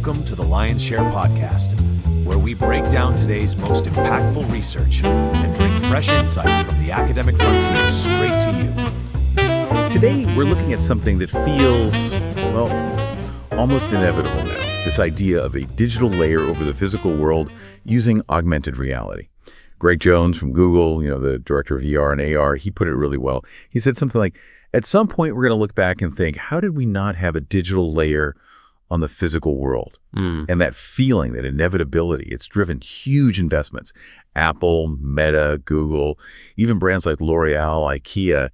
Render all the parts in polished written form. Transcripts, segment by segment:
Welcome to the Lion's Share podcast, where we break down today's most impactful research and bring fresh insights from the academic frontier straight to you. Today, we're looking at something that feels, well, almost inevitable now. This idea of a digital layer over the physical world using augmented reality. Greg Jones from Google, the director of VR and AR, he put it really well. He said something like, at some point, we're going to look back and think, how did we not have a digital layer on the physical world? And that feeling, that inevitability, it's driven huge investments. Apple, Meta, Google, even brands like L'Oreal, IKEA,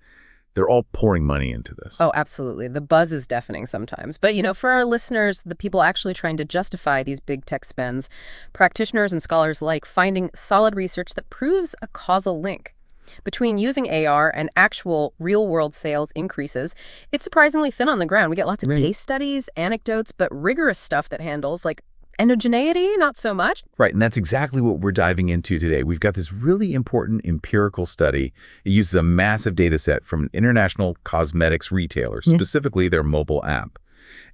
they're all pouring money into this. Oh, absolutely. The buzz is deafening sometimes. But, for our listeners, the people actually trying to justify these big tech spends, practitioners and scholars like finding solid research that proves a causal link between using AR and actual real-world sales increases. It's surprisingly thin on the ground. We get lots of case studies, anecdotes, but rigorous stuff that handles, like, endogeneity, not so much. Right, and that's exactly what we're diving into today. We've got this really important empirical study. It uses a massive data set from an international cosmetics retailer, specifically their mobile app.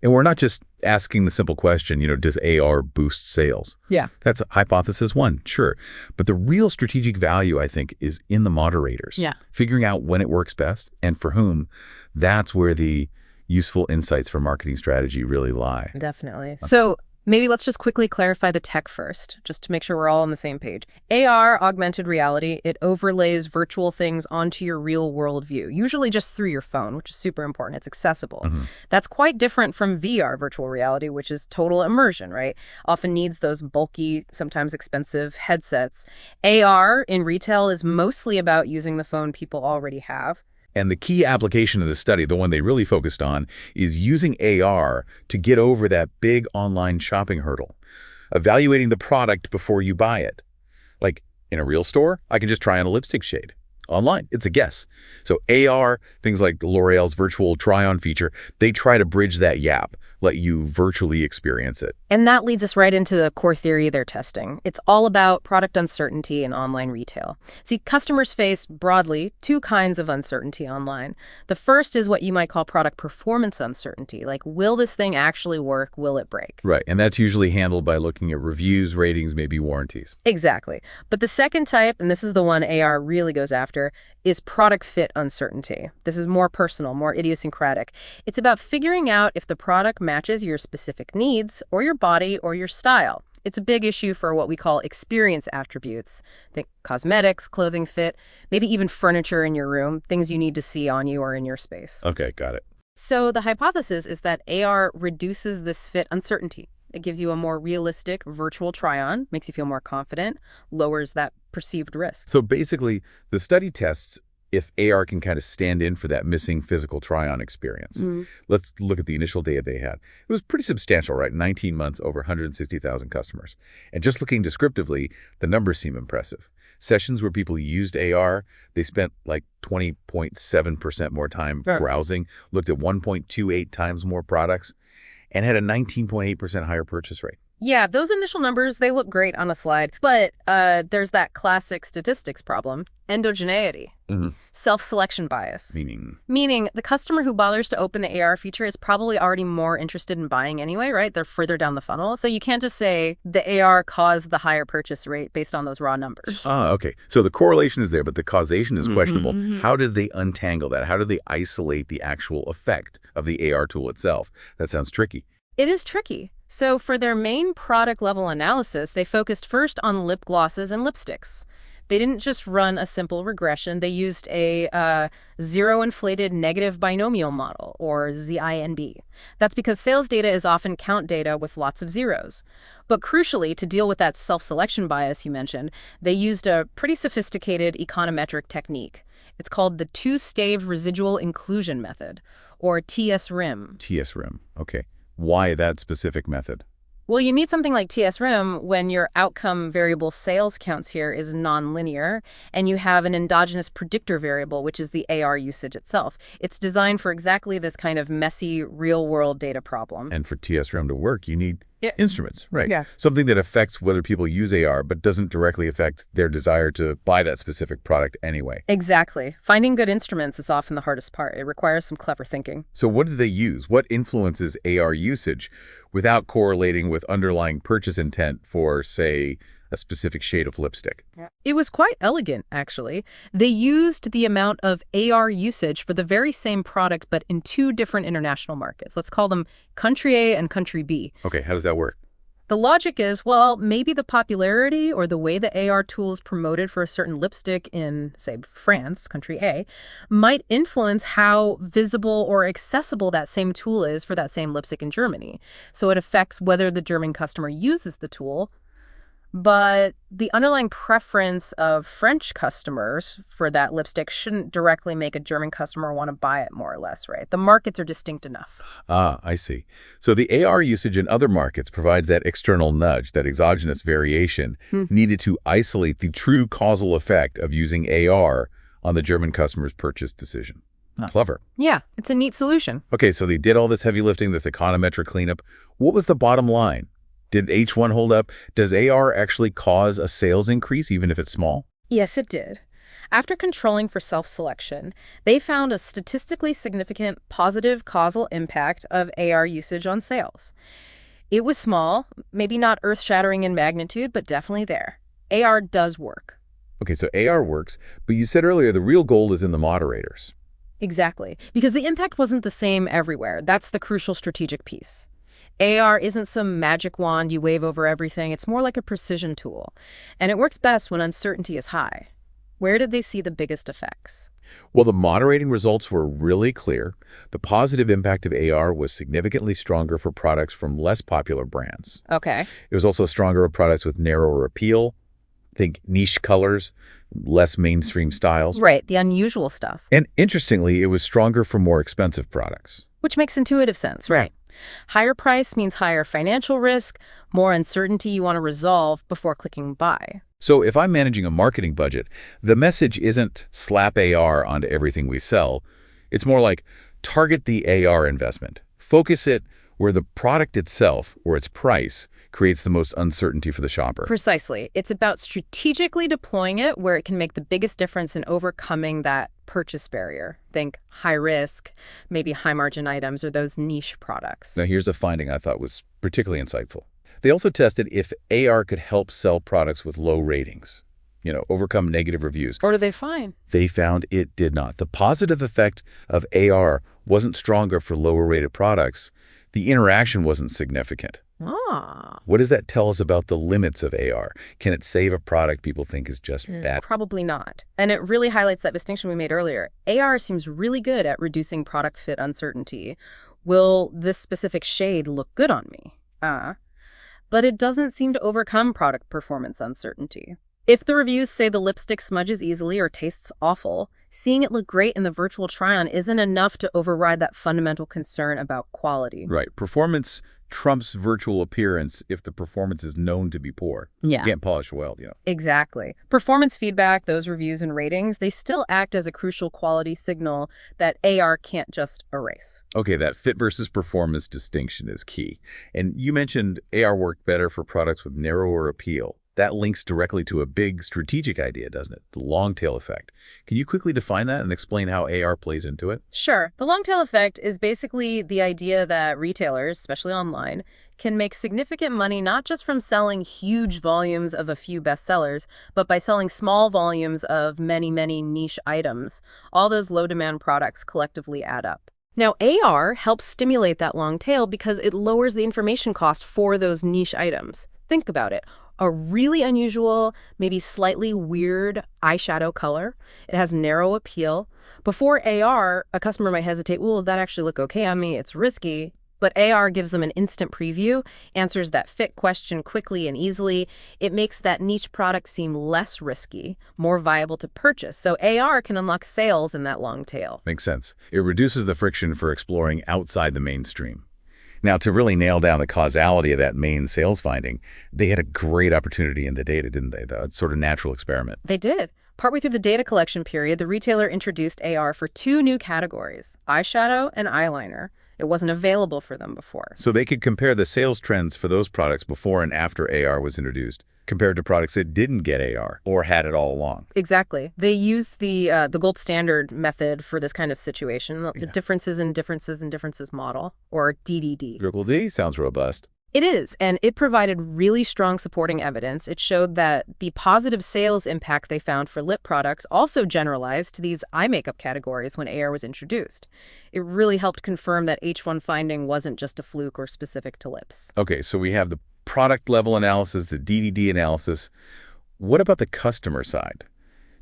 And we're not just asking the simple question, does AR boost sales? Yeah. That's hypothesis one, sure. But the real strategic value, I think, is in the moderators. Yeah. Figuring out when it works best and for whom. That's where the useful insights for marketing strategy really lie. Definitely. So maybe let's just quickly clarify the tech first, just to make sure we're all on the same page. AR, augmented reality, it overlays virtual things onto your real-world view, usually just through your phone, which is super important. It's accessible. That's quite different from VR, virtual reality, which is total immersion, right? Often needs those bulky, sometimes expensive headsets. AR in retail is mostly about using the phone people already have. And the key application of the study, the one they really focused on, is using AR to get over that big online shopping hurdle, evaluating the product before you buy it. Like in a real store, I can just try on a lipstick shade. Online, it's a guess. So AR, things like L'Oreal's virtual try-on feature, they try to bridge that gap, let you virtually experience it. And that leads us right into the core theory they're testing. It's all about product uncertainty in online retail. See, customers face, broadly, two kinds of uncertainty online. The first is what you might call product performance uncertainty, like, will this thing actually work? Will it break? Right, and that's usually handled by looking at reviews, ratings, maybe warranties. Exactly. But the second type, and this is the one AR really goes after, is product fit uncertainty. This is more personal, more idiosyncratic. It's about figuring out if the product matches your specific needs or your body or your style. It's a big issue for what we call experience attributes. Think cosmetics, clothing fit, maybe even furniture in your room, things you need to see on you or in your space. Okay, got it. So the hypothesis is that AR reduces this fit uncertainty. It gives you a more realistic virtual try-on, makes you feel more confident, lowers that perceived risk. So basically, the study tests if AR can kind of stand in for that missing physical try-on experience. Let's look at the initial data they had. It was pretty substantial, right? 19 months, over 160,000 customers. And just looking descriptively, the numbers seem impressive. Sessions where people used AR, they spent like 20.7% more time browsing, looked at 1.28 times more products, and had a 19.8% higher purchase rate. Yeah, those initial numbers, they look great on a slide. But there's that classic statistics problem, endogeneity, self-selection bias. Meaning the customer who bothers to open the AR feature is probably already more interested in buying anyway, right? They're further down the funnel. So you can't just say the AR caused the higher purchase rate based on those raw numbers. Okay. So the correlation is there, but the causation is questionable. How did they untangle that? How did they isolate the actual effect of the AR tool itself? That sounds tricky. It is tricky. So for their main product level analysis, they focused first on lip glosses and lipsticks. They didn't just run a simple regression. They used a zero-inflated negative binomial model, or ZINB. That's because sales data is often count data with lots of zeros. But crucially, to deal with that self-selection bias you mentioned, they used a pretty sophisticated econometric technique. It's called the two-stage residual inclusion method, or TSRIM. TSRIM, okay. Why that specific method? Well, you need something like TSRIM when your outcome variable sales counts here is nonlinear, and you have an endogenous predictor variable, which is the AR usage itself. It's designed for exactly this kind of messy, real-world data problem. And for TSRIM to work, you need instruments, right? Yeah. Something that affects whether people use AR, but doesn't directly affect their desire to buy that specific product anyway. Exactly. Finding good instruments is often the hardest part. It requires some clever thinking. So what did they use? What influences AR usage without correlating with underlying purchase intent for, say, a specific shade of lipstick? It was quite elegant, actually. They used the amount of AR usage for the very same product, but in two different international markets. Let's call them country A and country B. Okay, how does that work? The logic is, well, maybe the popularity or the way the AR tool is promoted for a certain lipstick in, say, France, country A, might influence how visible or accessible that same tool is for that same lipstick in Germany. So it affects whether the German customer uses the tool. But the underlying preference of French customers for that lipstick shouldn't directly make a German customer want to buy it, more or less, right? The markets are distinct enough. Ah, I see. So the AR usage in other markets provides that external nudge, that exogenous variation needed to isolate the true causal effect of using AR on the German customer's purchase decision. Clever. Yeah, it's a neat solution. Okay, so they did all this heavy lifting, this econometric cleanup. What was the bottom line? Did H1 hold up? Does AR actually cause a sales increase, even if it's small? Yes, it did. After controlling for self-selection, they found a statistically significant positive causal impact of AR usage on sales. It was small, maybe not earth-shattering in magnitude, but definitely there. AR does work. Okay, so AR works, but you said earlier the real gold is in the moderators. Exactly, because the impact wasn't the same everywhere. That's the crucial strategic piece. AR isn't some magic wand you wave over everything. It's more like a precision tool. And it works best when uncertainty is high. Where did they see the biggest effects? Well, the moderating results were really clear. The positive impact of AR was significantly stronger for products from less popular brands. Okay. It was also stronger with products with narrower appeal. Think niche colors, less mainstream styles. Right, the unusual stuff. And interestingly, it was stronger for more expensive products. Which makes intuitive sense, right? Higher price means higher financial risk, more uncertainty you want to resolve before clicking buy. So if I'm managing a marketing budget, the message isn't slap AR onto everything we sell. It's more like target the AR investment. Focus it where the product itself or its price creates the most uncertainty for the shopper. Precisely. It's about strategically deploying it where it can make the biggest difference in overcoming that purchase barrier. Think high risk, maybe high margin items or those niche products. Now here's a finding I thought was particularly insightful. They also tested if AR could help sell products with low ratings, overcome negative reviews. What did they find? They found it did not. The positive effect of AR wasn't stronger for lower rated products. The interaction wasn't significant. Ah. What does that tell us about the limits of AR? Can it save a product people think is just bad? Probably not. And it really highlights that distinction we made earlier. AR seems really good at reducing product fit uncertainty. Will this specific shade look good on me? But it doesn't seem to overcome product performance uncertainty. If the reviews say the lipstick smudges easily or tastes awful, seeing it look great in the virtual try-on isn't enough to override that fundamental concern about quality. Right. Performance trumps virtual appearance if the performance is known to be poor. Yeah. You can't polish well, Exactly. Performance feedback, those reviews and ratings, they still act as a crucial quality signal that AR can't just erase. Okay, that fit versus performance distinction is key. And you mentioned AR worked better for products with narrower appeal. That links directly to a big strategic idea, doesn't it? The long tail effect. Can you quickly define that and explain how AR plays into it? Sure. The long tail effect is basically the idea that retailers, especially online, can make significant money not just from selling huge volumes of a few bestsellers, but by selling small volumes of many, many niche items. All those low-demand products collectively add up. Now, AR helps stimulate that long tail because it lowers the information cost for those niche items. Think about it. A really unusual, maybe slightly weird eyeshadow color. It has narrow appeal. Before AR, a customer might hesitate, well, that actually look okay on me, it's risky. But AR gives them an instant preview, answers that fit question quickly and easily. It makes that niche product seem less risky, more viable to purchase. So AR can unlock sales in that long tail. Makes sense. It reduces the friction for exploring outside the mainstream. Now, to really nail down the causality of that main sales finding, they had a great opportunity in the data, didn't they? The sort of natural experiment. They did. Partway through the data collection period, the retailer introduced AR for 2 new categories, eyeshadow and eyeliner. It wasn't available for them before. So they could compare the sales trends for those products before and after AR was introduced, compared to products that didn't get AR or had it all along. Exactly. They use the gold standard method for this kind of situation, the differences in differences model, or DDD. Triple D sounds robust. It is, and it provided really strong supporting evidence. It showed that the positive sales impact they found for lip products also generalized to these eye makeup categories when AR was introduced. It really helped confirm that H1 finding wasn't just a fluke or specific to lips. Okay, so we have the product level analysis, the DDD analysis. What about the customer side?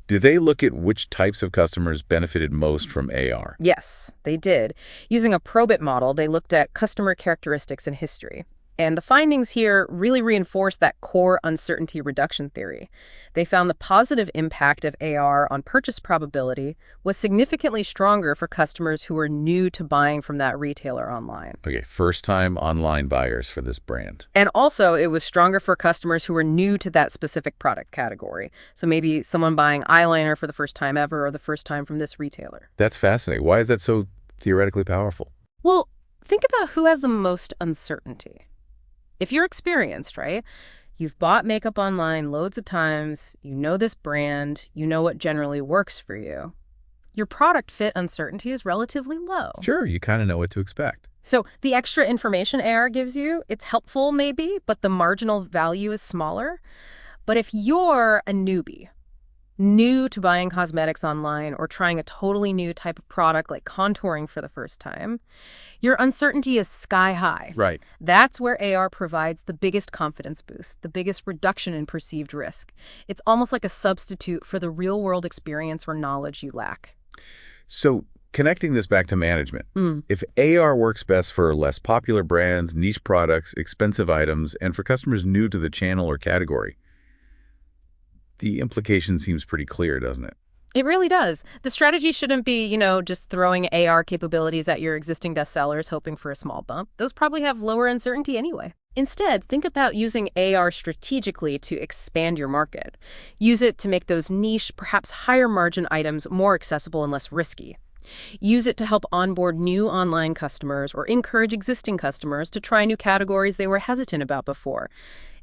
Do they look at which types of customers benefited most from AR? Yes, they did. Using a Probit model, they looked at customer characteristics and history. And the findings here really reinforce that core uncertainty reduction theory. They found the positive impact of AR on purchase probability was significantly stronger for customers who were new to buying from that retailer online. Okay, first-time online buyers for this brand. And also, it was stronger for customers who were new to that specific product category. So maybe someone buying eyeliner for the first time ever or the first time from this retailer. That's fascinating. Why is that so theoretically powerful? Well, think about who has the most uncertainty. If you're experienced, right? You've bought makeup online loads of times, you know this brand, you know what generally works for you. Your product fit uncertainty is relatively low. Sure, you kind of know what to expect. So the extra information AR gives you, it's helpful maybe, but the marginal value is smaller. But if you're a newbie, new to buying cosmetics online or trying a totally new type of product like contouring for the first time, your uncertainty is sky high. Right. That's where AR provides the biggest confidence boost, the biggest reduction in perceived risk. It's almost like a substitute for the real-world experience or knowledge you lack. So connecting this back to management, if AR works best for less popular brands, niche products, expensive items, and for customers new to the channel or category, the implication seems pretty clear, doesn't it? It really does. The strategy shouldn't be, just throwing AR capabilities at your existing bestsellers hoping for a small bump. Those probably have lower uncertainty anyway. Instead, think about using AR strategically to expand your market. Use it to make those niche, perhaps higher margin items more accessible and less risky. Use it to help onboard new online customers or encourage existing customers to try new categories they were hesitant about before.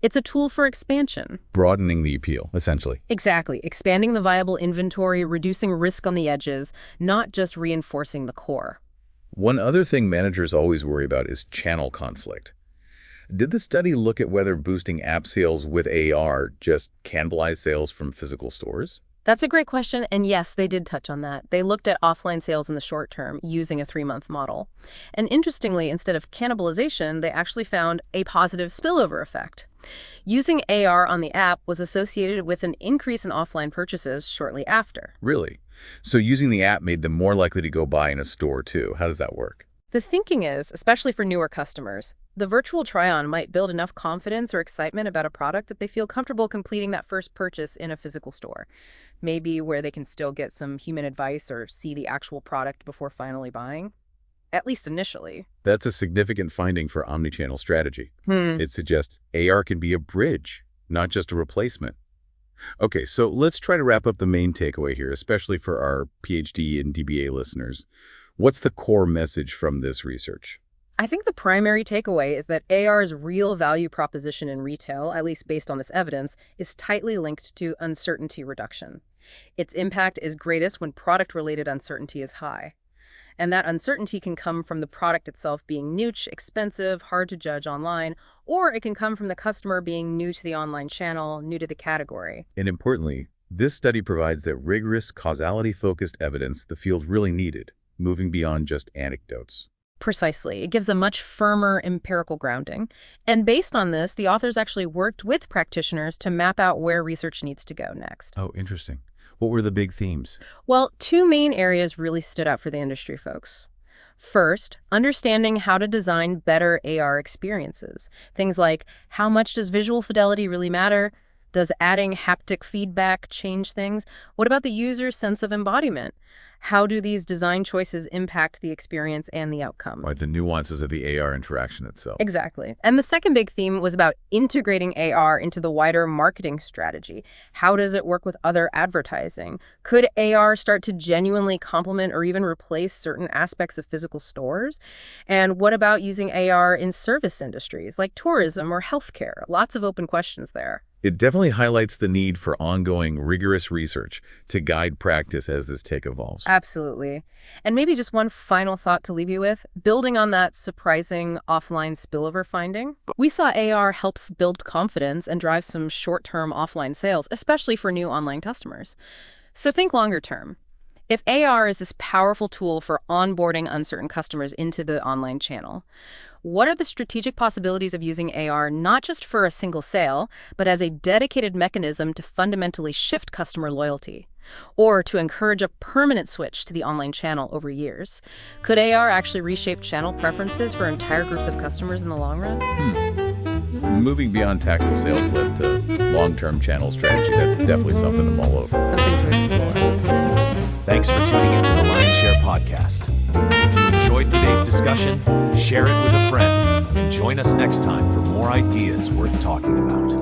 It's a tool for expansion. Broadening the appeal, essentially. Exactly. Expanding the viable inventory, reducing risk on the edges, not just reinforcing the core. One other thing managers always worry about is channel conflict. Did the study look at whether boosting app sales with AR just cannibalized sales from physical stores? That's a great question, and yes, they did touch on that. They looked at offline sales in the short term using a 3-month model. And interestingly, instead of cannibalization, they actually found a positive spillover effect. Using AR on the app was associated with an increase in offline purchases shortly after. Really? So using the app made them more likely to go buy in a store too. How does that work? The thinking is, especially for newer customers, the virtual try-on might build enough confidence or excitement about a product that they feel comfortable completing that first purchase in a physical store. Maybe where they can still get some human advice or see the actual product before finally buying. At least initially. That's a significant finding for omnichannel strategy. It suggests AR can be a bridge, not just a replacement. Okay, so let's try to wrap up the main takeaway here, especially for our PhD and DBA listeners. What's the core message from this research? I think the primary takeaway is that AR's real value proposition in retail, at least based on this evidence, is tightly linked to uncertainty reduction. Its impact is greatest when product-related uncertainty is high. And that uncertainty can come from the product itself being niche, expensive, hard to judge online, or it can come from the customer being new to the online channel, new to the category. And importantly, this study provides that rigorous, causality-focused evidence the field really needed, moving beyond just anecdotes. Precisely. It gives a much firmer empirical grounding. And based on this, the authors actually worked with practitioners to map out where research needs to go next. Oh, interesting. What were the big themes? Well, 2 main areas really stood out for the industry folks. First, understanding how to design better AR experiences. Things like, how much does visual fidelity really matter? Does adding haptic feedback change things? What about the user's sense of embodiment? How do these design choices impact the experience and the outcome? Right, the nuances of the AR interaction itself. Exactly. And the second big theme was about integrating AR into the wider marketing strategy. How does it work with other advertising? Could AR start to genuinely complement or even replace certain aspects of physical stores? And what about using AR in service industries like tourism or healthcare? Lots of open questions there. It definitely highlights the need for ongoing, rigorous research to guide practice as this tech evolves. Absolutely. And maybe just one final thought to leave you with, building on that surprising offline spillover finding. We saw AR helps build confidence and drive some short-term offline sales, especially for new online customers. So think longer term. If AR is this powerful tool for onboarding uncertain customers into the online channel, what are the strategic possibilities of using AR not just for a single sale, but as a dedicated mechanism to fundamentally shift customer loyalty, or to encourage a permanent switch to the online channel over years? Could AR actually reshape channel preferences for entire groups of customers in the long run? Moving beyond tactical sales lift to long-term channel strategy, that's definitely something to mull over. Something to explore. Thanks for tuning into the Lion's Share podcast. If you enjoyed today's discussion, share it with a friend and join us next time for more ideas worth talking about.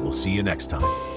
We'll see you next time.